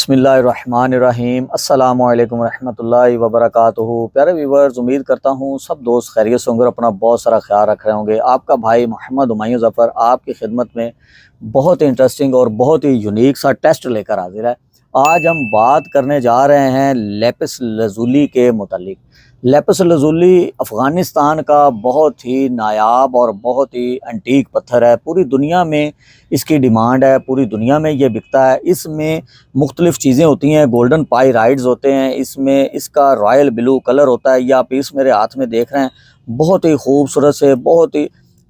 बिस्मिल्लाहिर्रहमानिर्रहीम अस्सलामु अलैकुम रहमतुल्लाहि व बरकातुहू। प्यारे व्यूवर्स, उम्मीद करता हूँ सब दोस्त खैरियत से होंगे और अपना बहुत सारा ख्याल रख रहे होंगे। आपका भाई मोहम्मद हुमायूं ज़फ़र आपकी खिदमत में बहुत ही इंटरेस्टिंग और बहुत ही यूनिक सा टेस्ट लेकर हाजिर है। आज हम बात करने जा रहे हैं लैपिस लज़ूली के मुतालिक। लैपिस लज़ूली अफ़गानिस्तान का बहुत ही नायाब और बहुत ही एंटीक पत्थर है। पूरी दुनिया में इसकी डिमांड है, पूरी दुनिया में ये बिकता है। इसमें मुख्तलिफ़ चीज़ें होती हैं, गोल्डन पाइराइड्स होते हैं, इसमें इसका रॉयल ब्लू कलर होता है। ये आप पीस मेरे हाथ में देख रहे हैं, बहुत ही खूबसूरत से बहुत ही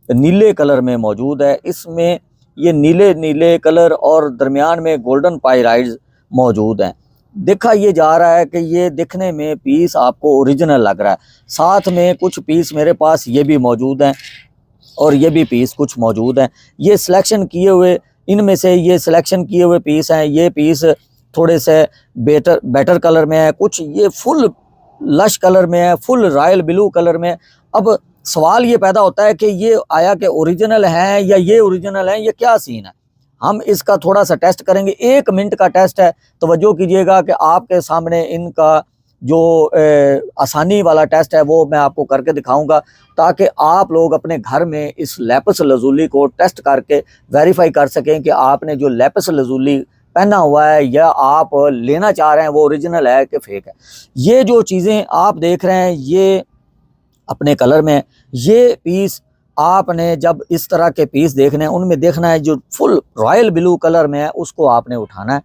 नीले कलर में मौजूद है। इसमें ये नीले नीले कलर और दरमियान में गोल्डन पाइराइड्स मौजूद हैं। देखा ये जा रहा है कि ये दिखने में पीस आपको ओरिजिनल लग रहा है। साथ में कुछ पीस मेरे पास ये भी मौजूद हैं और ये भी पीस कुछ मौजूद हैं। ये सिलेक्शन किए हुए, इनमें से ये सिलेक्शन किए हुए पीस हैं। ये पीस थोड़े से बेटर कलर में है, कुछ ये फुल लश कलर में है, फुल रॉयल ब्लू कलर में। अब सवाल ये पैदा होता है कि ये आया कि ओरिजिनल हैं या ये ओरिजिनल हैं, ये क्या सीन है। हम इसका थोड़ा सा टेस्ट करेंगे, 1 मिनट का टेस्ट है। तवज्जो कीजिएगा कि आपके सामने इनका जो आसानी वाला टेस्ट है वो मैं आपको करके दिखाऊंगा, ताकि आप लोग अपने घर में इस लैपिस लज़ूली को टेस्ट करके वेरीफाई कर सकें कि आपने जो लैपिस लज़ूली पहना हुआ है या आप लेना चाह रहे हैं वो ओरिजिनल है कि फेक है। ये जो चीज़ें आप देख रहे हैं ये अपने कलर में, ये पीस आपने जब इस तरह के पीस देखने हैं उनमें देखना है जो फुल रॉयल ब्लू कलर में है उसको आपने उठाना है।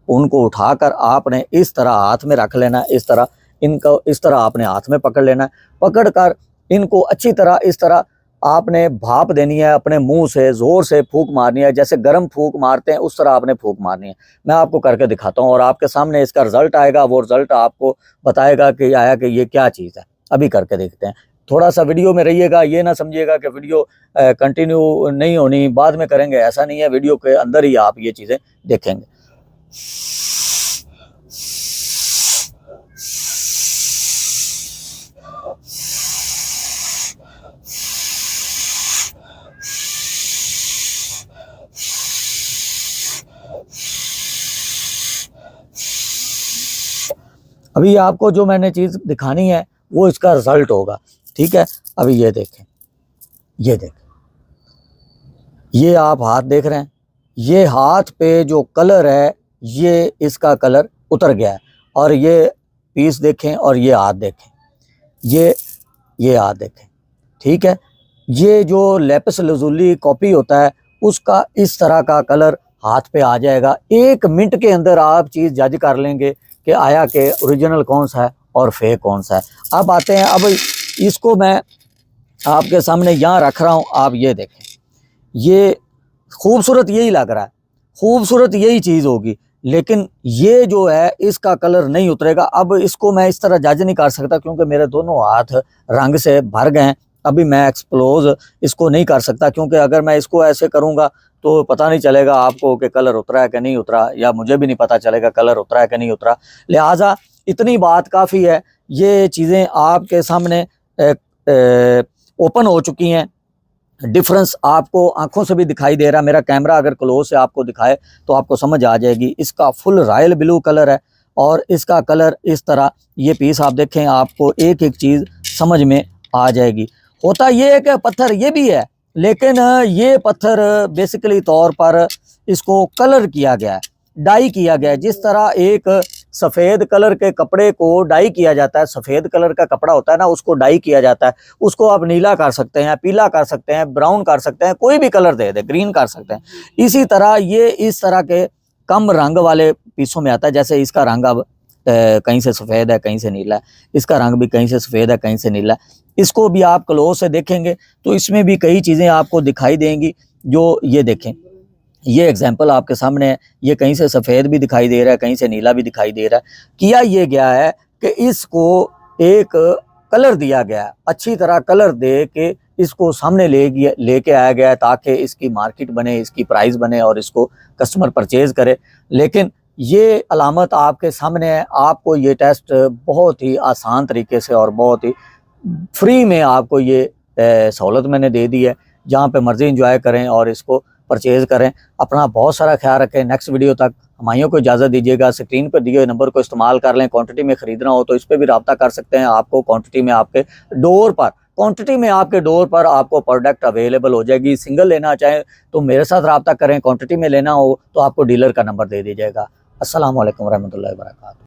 उनको उठाकर आपने इस तरह हाथ में रख लेना है, इस तरह इनको इस तरह आपने हाथ में पकड़ लेना है। पकड़कर इनको अच्छी तरह इस तरह आपने भाप देनी है, अपने मुंह से ज़ोर से फूंक मारनी है, जैसे गर्म फूंक मारते हैं उस तरह आपने फूंक मारनी है। मैं आपको करके दिखाता हूँ और आपके सामने इसका रिज़ल्ट आएगा। वो रिज़ल्ट आपको बताएगा कि आया कि ये क्या चीज़ है। अभी करके देखते हैं। थोड़ा सा वीडियो में रहिएगा, ये ना समझिएगा कि वीडियो कंटिन्यू नहीं होनी, बाद में करेंगे, ऐसा नहीं है। वीडियो के अंदर ही आप ये चीज़ें देखेंगे। अभी आपको जो मैंने चीज़ दिखानी है वो इसका रिजल्ट होगा, ठीक है। अभी ये देखें, ये देखें, ये आप हाथ देख रहे हैं, ये हाथ पे जो कलर है ये इसका कलर उतर गया है। और ये पीस देखें और ये हाथ देखें, ये हाथ देखें, ठीक है। ये जो लैपिस लज़ूली कॉपी होता है उसका इस तरह का कलर हाथ पे आ जाएगा। 1 मिनट के अंदर आप चीज़ जज कर लेंगे कि आया कि ओरिजिनल कौन सा है और फेक कौन सा है। अब आते हैं, अब इसको मैं आपके सामने यहाँ रख रहा हूँ, आप ये देखें, ये खूबसूरत यही लग रहा है, खूबसूरत यही चीज़ होगी, लेकिन ये जो है इसका कलर नहीं उतरेगा। अब इसको मैं इस तरह जज नहीं कर सकता क्योंकि मेरे दोनों हाथ रंग से भर गए हैं। अभी मैं एक्सप्लोज इसको नहीं कर सकता क्योंकि अगर मैं इसको ऐसे करूँगा तो पता नहीं चलेगा आपको कि कलर उतरा है कि नहीं उतरा, या मुझे भी नहीं पता चलेगा कलर उतरा है कि नहीं उतरा। लिहाजा इतनी बात काफ़ी है, ये चीज़ें आपके सामने ओपन हो चुकी हैं। डिफरेंस आपको आंखों से भी दिखाई दे रहा है। मेरा कैमरा अगर क्लोज से आपको दिखाए तो आपको समझ आ जाएगी। इसका फुल रॉयल ब्लू कलर है और इसका कलर इस तरह, ये पीस आप देखें, आपको एक एक चीज़ समझ में आ जाएगी। होता ये है कि पत्थर ये भी है, लेकिन ये पत्थर बेसिकली तौर पर इसको कलर किया गया है, डाई किया गया है। जिस तरह एक सफ़ेद कलर के कपड़े को डाई किया जाता है, सफ़ेद कलर का कपड़ा होता है ना, उसको डाई किया जाता है। उसको आप नीला कर सकते हैं, पीला कर सकते हैं, ब्राउन कर सकते हैं, कोई भी कलर दे दे, ग्रीन कर सकते हैं। इसी तरह ये इस तरह के कम रंग वाले पीसों में आता है। जैसे इसका रंग अब कहीं से सफ़ेद है, कहीं से नीला है, इसका रंग भी कहीं से सफ़ेद है, कहीं से नीला है। इसको भी आप क्लोज से देखेंगे तो इसमें भी कई चीज़ें आपको दिखाई देंगी। जो ये देखें, ये एग्जाम्पल आपके सामने है, ये कहीं से सफ़ेद भी दिखाई दे रहा है, कहीं से नीला भी दिखाई दे रहा है। किया ये गया है कि इसको एक कलर दिया गया है, अच्छी तरह कलर दे के इसको सामने लेके आया गया है ताकि इसकी मार्केट बने, इसकी प्राइस बने और इसको कस्टमर परचेज़ करे। लेकिन ये अलामत आपके सामने है। आपको ये टेस्ट बहुत ही आसान तरीके से और बहुत ही फ्री में आपको ये सहूलत मैंने दे दी है। जहाँ पे मर्ज़ी इंजॉय करें और इसको परचेज़ करें। अपना बहुत सारा ख्याल रखें। नेक्स्ट वीडियो तक हमायों को इजाज़त दीजिएगा। स्क्रीन पर दिए हुए नंबर को इस्तेमाल कर लें। क्वांटिटी में ख़रीदना हो तो इस पर भी रब्ता कर सकते हैं। आपको क्वांटिटी में आपके डोर पर आपको प्रोडक्ट अवेलेबल हो जाएगी। सिंगल लेना चाहें तो मेरे साथ रब्ता करें, क्वांटिटी में लेना हो तो आपको डीलर का नंबर दे दिया जाएगा। अस्सलाम वालेकुम रहमतुल्लाहि व बरकातहू।